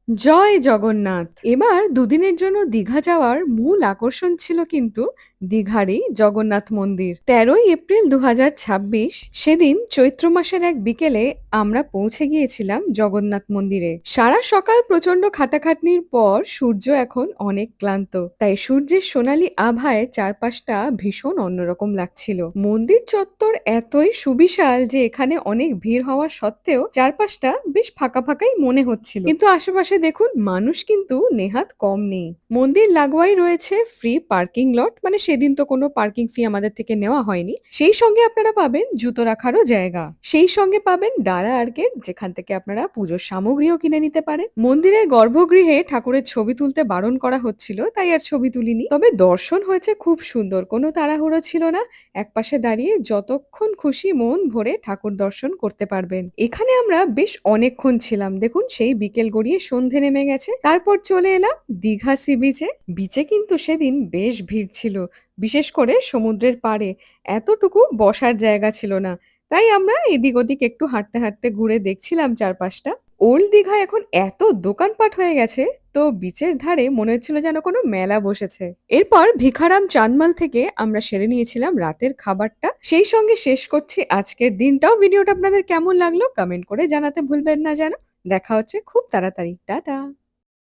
জয় জগন্নাথ! এবার দুদিনের জন্য দীঘা যাওয়ার মূল আকর্ষণ ছিল কিন্তু দীঘারই জগন্নাথ মন্দির। ১৩ই এপ্রিল ২০২৬ সেদিন চৈত্র মাসের এক বিকেলে আমরা পৌঁছে গিয়েছিলাম জগন্নাথ মন্দিরে। সারা সকাল প্রচন্ড খাটাখাটনির পর সূর্য এখন অনেক ক্লান্ত। তাই সূর্যের সোনালী আভায় চারপাশটা ভীষণ অন্যরকম লাগছিল। মন্দির চত্বর এতই সুবিশাল যে এখানে অনেক ভিড় হওয়া সত্ত্বেও চারপাশটা বেশ ফাঁকা ফাঁকাই মনে হচ্ছিল। কিন্তু আশেপাশে দেখুন মানুষ কিন্তু নেহাত কম নেই। মন্দির লাগোয়াই রয়েছে ফ্রি পার্কিং লট, মানে সেদিন তো কোনো পার্কিং ফি আমাদের থেকে নেওয়া হয়নি। সেই সঙ্গে আপনারা পাবেন জুতো রাখারও জায়গা। সেই সঙ্গে পাবেন ডালা আর্কেড, যেখান থেকে আপনারা পুজোর সামগ্রীও কিনে নিতে পারেন। মন্দিরের গর্ভগৃহে ঠাকুরের ছবি তুলতে বারণ করা হচ্ছিল, তাই আর ছবি তুলিনি। তবে দর্শন হয়েছে খুব সুন্দর, কোনো তাড়াহুড়ো ছিল না। একপাশে দাঁড়িয়ে যতক্ষণ খুশি মন ভরে ঠাকুর দর্শন করতে পারবেন। এখানে আমরা বেশ অনেকক্ষণ ছিলাম, দেখুন সেই বিকেল গড়িয়ে সন্ধে নেমে গেছে। তারপর চলে এলাম দীঘা সি বিচে। বিচে কিন্তু সেদিন বেশ ভিড় ছিল, বিশেষ করে সমুদ্রের পাড়ে এতটুকু বসার জায়গা ছিল না। তাই আমরা এদিক ওদিক একটু হাঁটতে হাঁটতে ঘুরে দেখছিলাম চারপাশটা। ওল্ড দীঘা এখন এত দোকানপাট হয়ে গেছে, তো বিচের ধারে মনে হচ্ছিল যেন কোনো মেলা বসেছে। এরপর ভিখারাম চান্দমাল থেকে আমরা সেরে নিয়েছিলাম রাতের খাবারটা। সেই সঙ্গে শেষ করছি আজকের দিনটাও। ভিডিওটা আপনাদের কেমন লাগলো কমেন্ট করে জানাতে ভুলবেন না যেন। দেখা হচ্ছে খুব তাড়াতাড়ি। টাটা।